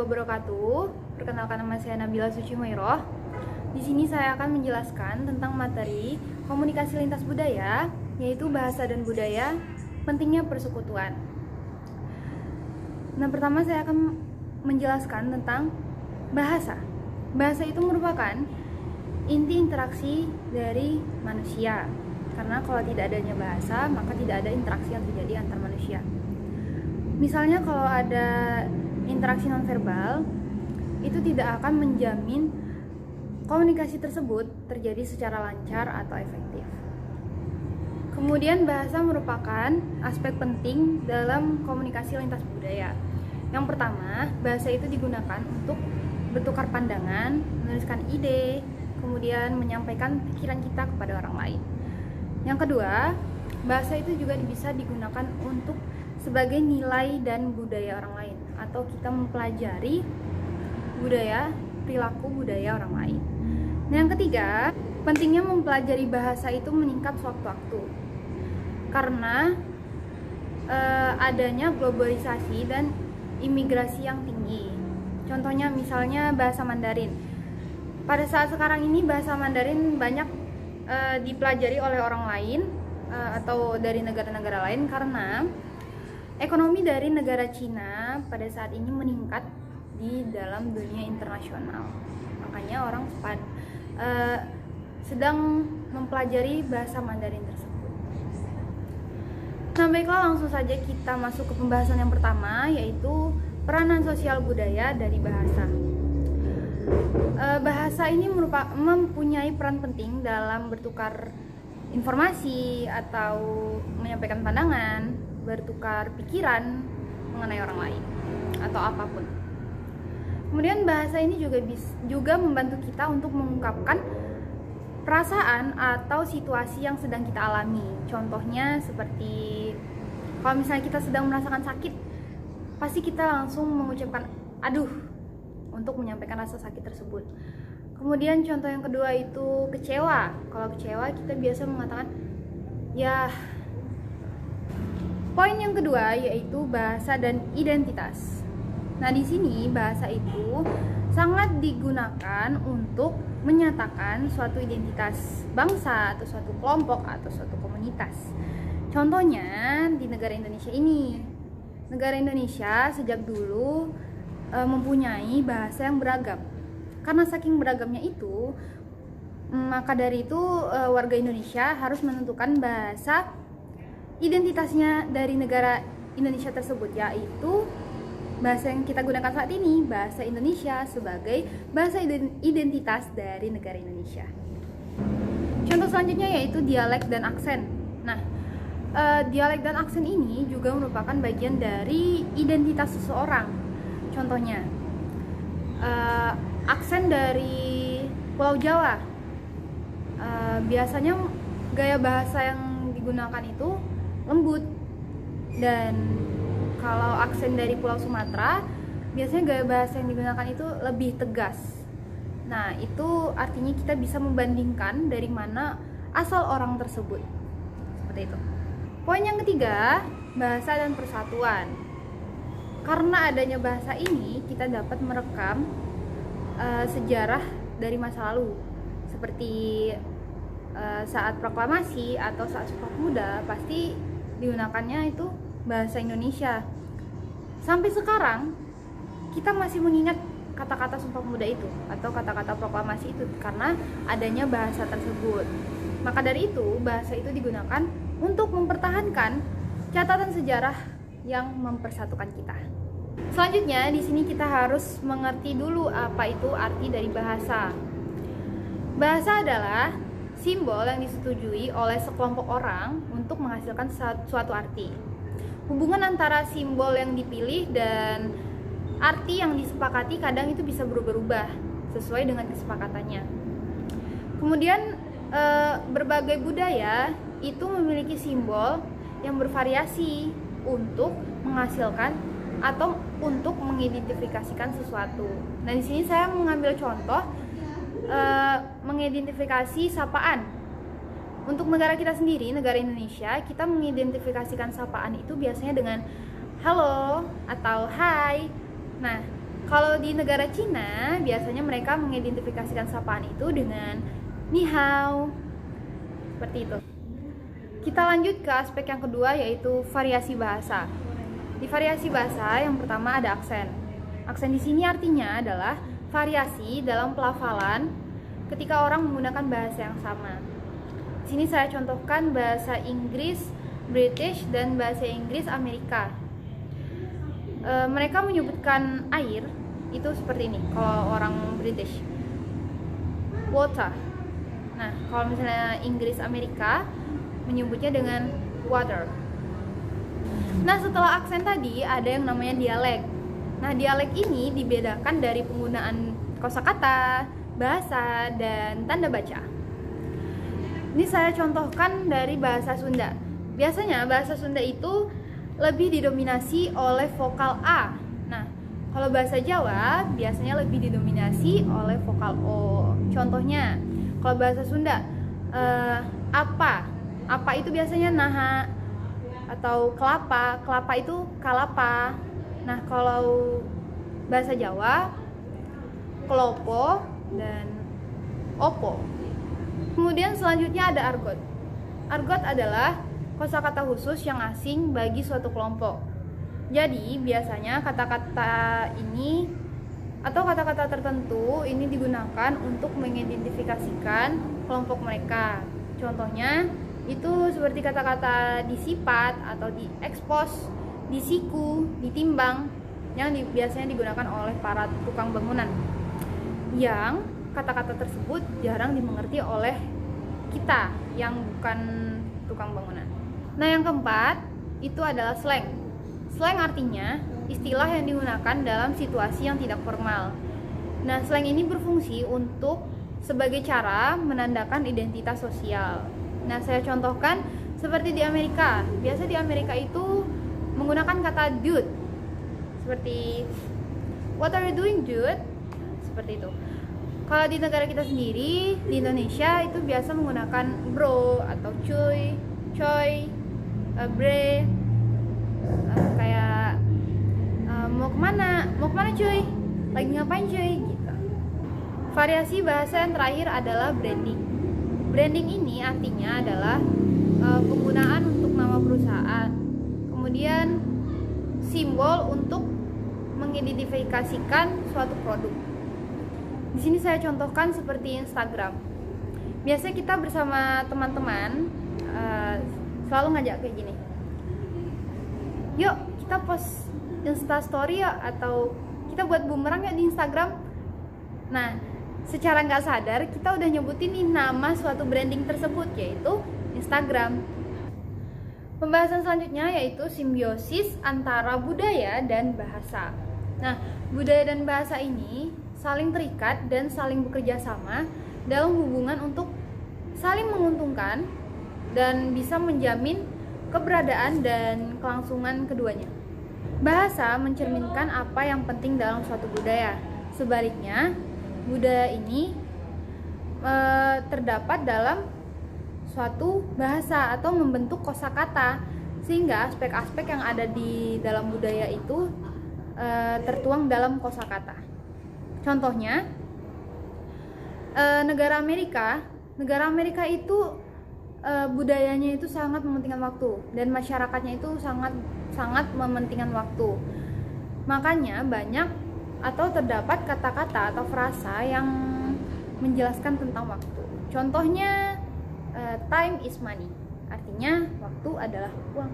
wabarakatuh. Perkenalkan, nama saya Nabila Sucimoiroh. Di sini saya akan menjelaskan tentang materi komunikasi lintas budaya, yaitu bahasa dan budaya, pentingnya persekutuan. Nah, pertama saya akan menjelaskan tentang bahasa. Bahasa itu merupakan inti interaksi dari manusia. Karena kalau tidak adanya bahasa, maka tidak ada interaksi yang terjadi antar manusia. Misalnya kalau ada interaksi nonverbal, itu tidak akan menjamin komunikasi tersebut terjadi secara lancar atau efektif. Kemudian bahasa merupakan aspek penting dalam komunikasi lintas budaya. Yang pertama, bahasa itu digunakan untuk bertukar pandangan, menuliskan ide, kemudian menyampaikan pikiran kita kepada orang lain. Yang kedua, bahasa itu juga bisa digunakan untuk sebagai nilai dan budaya orang lain, atau kita mempelajari budaya, perilaku budaya orang lain. Nah, yang ketiga, pentingnya mempelajari bahasa itu meningkat sewaktu-waktu karena adanya globalisasi dan imigrasi yang tinggi. Contohnya misalnya bahasa Mandarin. Pada saat sekarang ini bahasa Mandarin banyak dipelajari oleh orang lain atau dari negara-negara lain karena ekonomi dari negara Cina pada saat ini meningkat di dalam dunia internasional. Makanya orang sedang mempelajari bahasa Mandarin tersebut. Nah, baiklah, langsung saja kita masuk ke pembahasan yang pertama, yaitu peranan sosial budaya dari bahasa. Bahasa ini mempunyai peran penting dalam bertukar informasi atau menyampaikan pandangan, bertukar pikiran mengenai orang lain atau apapun. Kemudian bahasa ini juga membantu kita untuk mengungkapkan perasaan atau situasi yang sedang kita alami. Contohnya seperti kalau misalnya kita sedang merasakan sakit, pasti kita langsung mengucapkan aduh untuk menyampaikan rasa sakit tersebut. Kemudian contoh yang kedua itu kecewa. Kalau kecewa kita biasa mengatakan ya. Poin yang kedua yaitu bahasa dan identitas. Nah, di sini bahasa itu sangat digunakan untuk menyatakan suatu identitas bangsa atau suatu kelompok atau suatu komunitas. Contohnya di negara Indonesia ini. Negara Indonesia sejak dulu mempunyai bahasa yang beragam. Karena saking beragamnya itu, maka dari itu warga Indonesia harus menentukan bahasa identitasnya dari negara Indonesia tersebut, yaitu bahasa yang kita gunakan saat ini, bahasa Indonesia sebagai bahasa identitas dari negara Indonesia. Contoh selanjutnya yaitu dialek dan aksen. Nah, dialek dan aksen ini juga merupakan bagian dari identitas seseorang. Contohnya, aksen dari Pulau Jawa, biasanya gaya bahasa yang digunakan itu lembut, dan kalau aksen dari Pulau Sumatera, biasanya gaya bahasa yang digunakan itu lebih tegas. Nah, itu artinya kita bisa membandingkan dari mana asal orang tersebut. Seperti itu. Poin yang ketiga, bahasa dan persatuan. Karena adanya bahasa ini, kita dapat merekam sejarah dari masa lalu. Seperti saat proklamasi atau saat Sumpah Pemuda, pasti digunakannya itu bahasa Indonesia. Sampai sekarang, kita masih mengingat kata-kata Sumpah Pemuda itu atau kata-kata proklamasi itu karena adanya bahasa tersebut. Maka dari itu, bahasa itu digunakan untuk mempertahankan catatan sejarah yang mempersatukan kita. Selanjutnya, di sini kita harus mengerti dulu apa itu arti dari bahasa. Bahasa adalah simbol yang disetujui oleh sekelompok orang untuk menghasilkan suatu arti. Hubungan antara simbol yang dipilih dan arti yang disepakati kadang itu bisa berubah-ubah sesuai dengan kesepakatannya. Kemudian berbagai budaya itu memiliki simbol yang bervariasi untuk menghasilkan atau untuk mengidentifikasikan sesuatu. Nah, di sini saya mengambil contoh mengidentifikasi sapaan. Untuk negara kita sendiri, negara Indonesia, kita mengidentifikasikan sapaan itu biasanya dengan halo atau hai. Nah, Kalau di negara Cina, biasanya mereka mengidentifikasikan sapaan itu dengan ni hao. Seperti itu. Kita lanjut ke aspek yang kedua, yaitu variasi bahasa. Di variasi bahasa, yang pertama ada aksen. Aksen di sini artinya adalah variasi dalam pelafalan ketika orang menggunakan bahasa yang sama. Di sini saya contohkan bahasa Inggris British dan bahasa Inggris Amerika. Mereka menyebutkan air itu seperti ini kalau orang British, water. Nah, kalau misalnya Inggris Amerika menyebutnya dengan water. Nah, setelah aksen tadi ada yang namanya dialek. Nah, dialek ini dibedakan dari penggunaan kosakata, bahasa, dan tanda baca. Ini saya contohkan dari bahasa Sunda. Biasanya bahasa Sunda itu lebih didominasi oleh vokal A. Nah, kalau bahasa Jawa biasanya lebih didominasi oleh vokal O. Contohnya, kalau bahasa Sunda, apa itu biasanya naha, atau kelapa itu kalapa. Nah, kalau bahasa Jawa, kelopo dan opo. Kemudian selanjutnya ada argot. Argot adalah kosakata khusus yang asing bagi suatu kelompok. Jadi biasanya kata-kata ini atau kata-kata tertentu ini digunakan untuk mengidentifikasikan kelompok mereka. Contohnya itu seperti kata-kata disipat atau diekspos, disiku, ditimbang yang biasanya digunakan oleh para tukang bangunan. Yang kata-kata tersebut jarang dimengerti oleh kita yang bukan tukang bangunan. Nah, yang keempat itu adalah slang. Slang artinya istilah yang digunakan dalam situasi yang tidak formal. Nah, slang ini berfungsi untuk sebagai cara menandakan identitas sosial. Nah, saya contohkan seperti di Amerika. Biasa di Amerika itu menggunakan kata dude. Seperti what are you doing, dude? Seperti itu. Kalau di negara kita sendiri, di Indonesia itu biasa menggunakan bro atau cuy, coy, bre, kayak mau kemana cuy, lagi ngapain cuy, gitu. Variasi bahasa yang terakhir adalah branding. Branding ini artinya adalah penggunaan untuk nama perusahaan, kemudian simbol untuk mengidentifikasikan suatu produk. Di sini saya contohkan seperti Instagram. Biasanya kita bersama teman-teman selalu ngajak kayak gini. Yuk kita post Insta story ya, atau kita buat bumerang ya di Instagram. Nah, secara nggak sadar kita udah nyebutin nih nama suatu branding tersebut, yaitu Instagram. Pembahasan selanjutnya yaitu simbiosis antara budaya dan bahasa. Nah, budaya dan bahasa ini saling terikat dan saling bekerja sama dalam hubungan untuk saling menguntungkan dan bisa menjamin keberadaan dan kelangsungan keduanya. Bahasa mencerminkan apa yang penting dalam suatu budaya. Sebaliknya, budaya ini terdapat dalam suatu bahasa atau membentuk kosakata, sehingga aspek-aspek yang ada di dalam budaya itu tertuang dalam kosakata. Contohnya, negara Amerika itu budayanya itu sangat mementingkan waktu dan masyarakatnya itu sangat mementingkan waktu. Makanya banyak atau terdapat kata-kata atau frasa yang menjelaskan tentang waktu. Contohnya, time is money, artinya waktu adalah uang.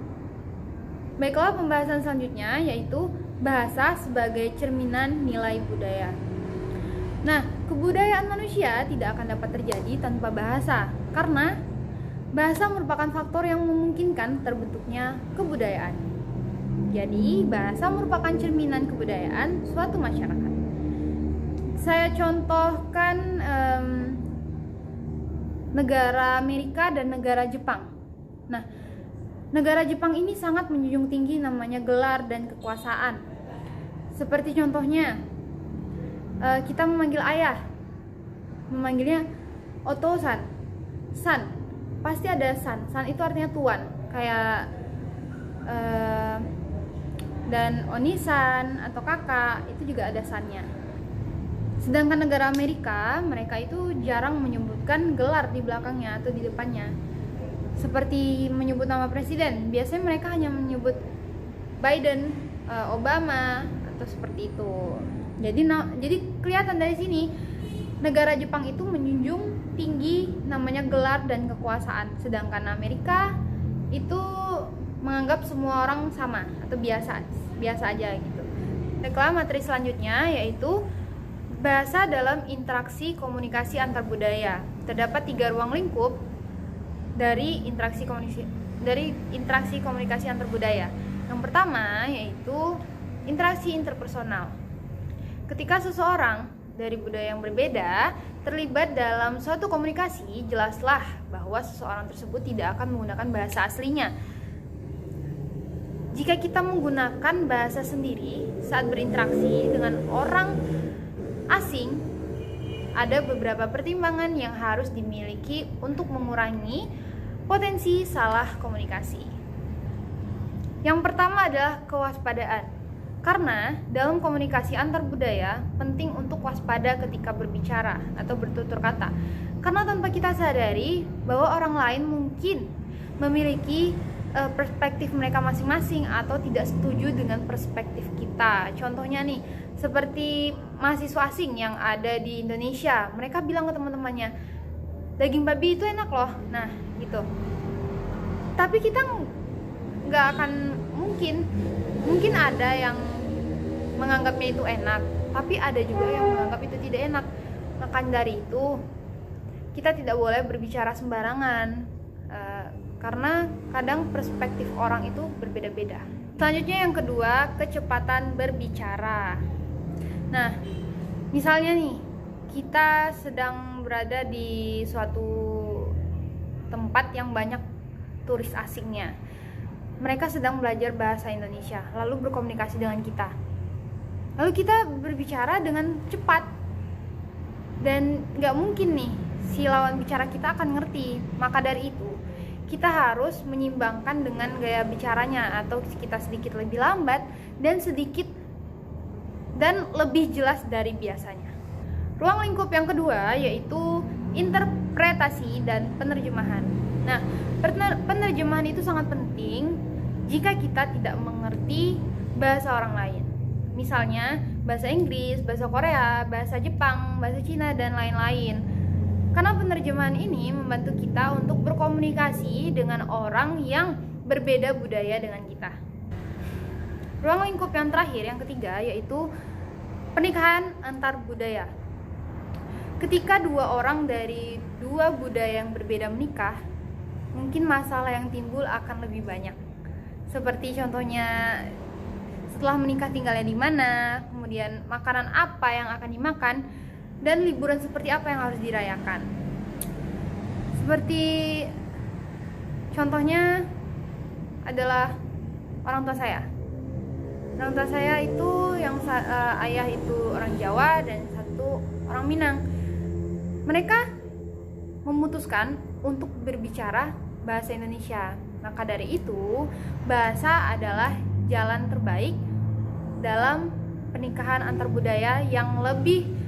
Baiklah, pembahasan selanjutnya yaitu bahasa sebagai cerminan nilai budaya. Nah, kebudayaan manusia tidak akan dapat terjadi tanpa bahasa, karena bahasa merupakan faktor yang memungkinkan terbentuknya kebudayaan. Jadi, bahasa merupakan cerminan kebudayaan suatu masyarakat. Saya contohkan negara Amerika dan negara Jepang. Nah, negara Jepang ini sangat menjunjung tinggi namanya gelar dan kekuasaan. Seperti contohnya, kita memanggil ayah, memanggilnya oto-san, san, pasti ada san. San itu artinya tuan, kayak Dan onisan atau kakak itu juga ada sannya. Sedangkan negara Amerika, mereka itu jarang menyebutkan gelar di belakangnya atau di depannya. Seperti menyebut nama presiden, biasanya mereka hanya menyebut Biden, Obama, atau seperti itu. Jadi kelihatan dari sini negara Jepang itu menjunjung tinggi namanya gelar dan kekuasaan, sedangkan Amerika itu menganggap semua orang sama atau biasa aja gitu. Baiklah, materi selanjutnya yaitu bahasa dalam interaksi komunikasi antar budaya. Terdapat 3 ruang lingkup dari interaksi komunikasi antar budaya. Yang pertama yaitu interaksi interpersonal. Ketika seseorang dari budaya yang berbeda terlibat dalam suatu komunikasi, jelaslah bahwa seseorang tersebut tidak akan menggunakan bahasa aslinya. Jika kita menggunakan bahasa sendiri saat berinteraksi dengan orang asing, ada beberapa pertimbangan yang harus dimiliki untuk mengurangi potensi salah komunikasi. Yang pertama adalah kewaspadaan. Karena dalam komunikasi antar budaya penting untuk waspada ketika berbicara atau bertutur kata. Karena tanpa kita sadari bahwa orang lain mungkin memiliki perspektif mereka masing-masing atau tidak setuju dengan perspektif kita. Contohnya nih, seperti mahasiswa asing yang ada di Indonesia, mereka bilang ke teman-temannya, daging babi itu enak loh. Nah, gitu. Tapi kita nggak akan mungkin ada yang menganggapnya itu enak, tapi ada juga yang menganggap itu tidak enak. Maka dari itu kita tidak boleh berbicara sembarangan, karena kadang perspektif orang itu berbeda-beda. Selanjutnya yang kedua, kecepatan berbicara. Nah, misalnya nih, kita sedang berada di suatu tempat yang banyak turis asingnya. Mereka sedang belajar bahasa Indonesia, lalu berkomunikasi dengan kita. Lalu kita berbicara dengan cepat, dan gak mungkin nih si lawan bicara kita akan ngerti. Maka dari itu kita harus menyimbangkan dengan gaya bicaranya, atau kita sedikit lebih lambat dan lebih jelas dari biasanya. Ruang lingkup yang kedua yaitu interpretasi dan penerjemahan. Nah, penerjemahan itu sangat penting jika kita tidak mengerti bahasa orang lain. Misalnya bahasa Inggris, bahasa Korea, bahasa Jepang, bahasa Cina, dan lain-lain. Karena penerjemahan ini membantu kita untuk berkomunikasi dengan orang yang berbeda budaya dengan kita. Ruang lingkup yang terakhir, yang ketiga, yaitu pernikahan antar budaya. Ketika 2 orang dari 2 budaya yang berbeda menikah, mungkin masalah yang timbul akan lebih banyak. Seperti contohnya, setelah menikah tinggalnya di mana, kemudian makanan apa yang akan dimakan, dan liburan seperti apa yang harus dirayakan. Seperti contohnya adalah orang tua saya. Orang tua saya itu yang ayah itu orang Jawa dan satu orang Minang. Mereka memutuskan untuk berbicara bahasa Indonesia. Maka dari itu, bahasa adalah jalan terbaik dalam pernikahan antar budaya yang lebih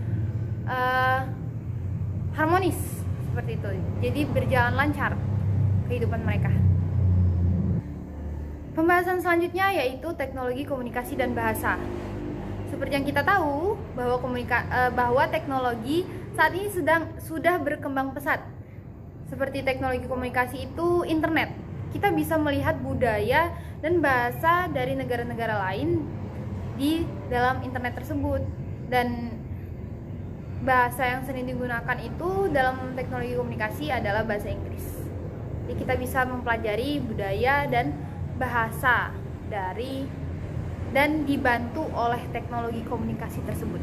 harmonis seperti itu. Jadi berjalan lancar kehidupan mereka. Pembahasan selanjutnya yaitu teknologi komunikasi dan bahasa. Seperti yang kita tahu bahwa teknologi saat ini sudah berkembang pesat. Seperti teknologi komunikasi itu internet. Kita bisa melihat budaya dan bahasa dari negara-negara lain di dalam internet tersebut, dan bahasa yang sering digunakan itu dalam teknologi komunikasi adalah bahasa Inggris. Jadi kita bisa mempelajari budaya dan bahasa dan dibantu oleh teknologi komunikasi tersebut.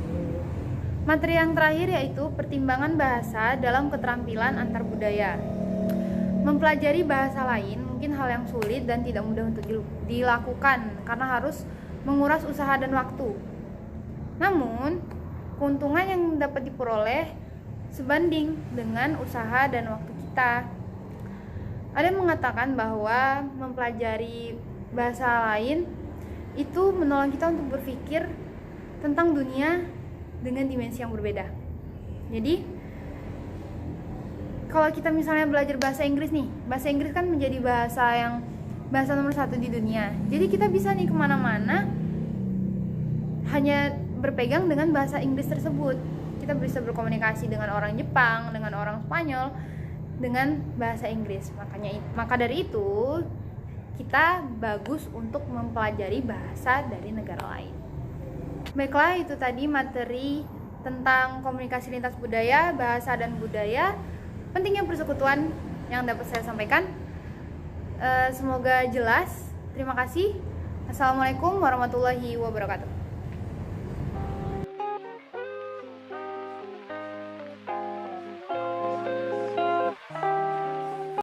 Materi yang terakhir yaitu pertimbangan bahasa dalam keterampilan antar budaya. Mempelajari bahasa lain mungkin hal yang sulit dan tidak mudah untuk dilakukan karena harus menguras usaha dan waktu. Namun, keuntungan yang dapat diperoleh sebanding dengan usaha dan waktu kita. Ada yang mengatakan bahwa mempelajari bahasa lain itu menolong kita untuk berpikir tentang dunia dengan dimensi yang berbeda. Jadi kalau kita misalnya belajar bahasa Inggris nih, bahasa Inggris kan menjadi bahasa nomor 1 di dunia. Jadi kita bisa nih kemana-mana hanya berpegang dengan bahasa Inggris tersebut. Kita bisa berkomunikasi dengan orang Jepang, dengan orang Spanyol, dengan bahasa Inggris. Maka dari itu kita bagus untuk mempelajari bahasa dari negara lain. Baiklah, itu tadi materi tentang komunikasi lintas budaya, bahasa dan budaya, pentingnya persekutuan yang dapat saya sampaikan. Semoga jelas. Terima kasih. Assalamualaikum warahmatullahi wabarakatuh.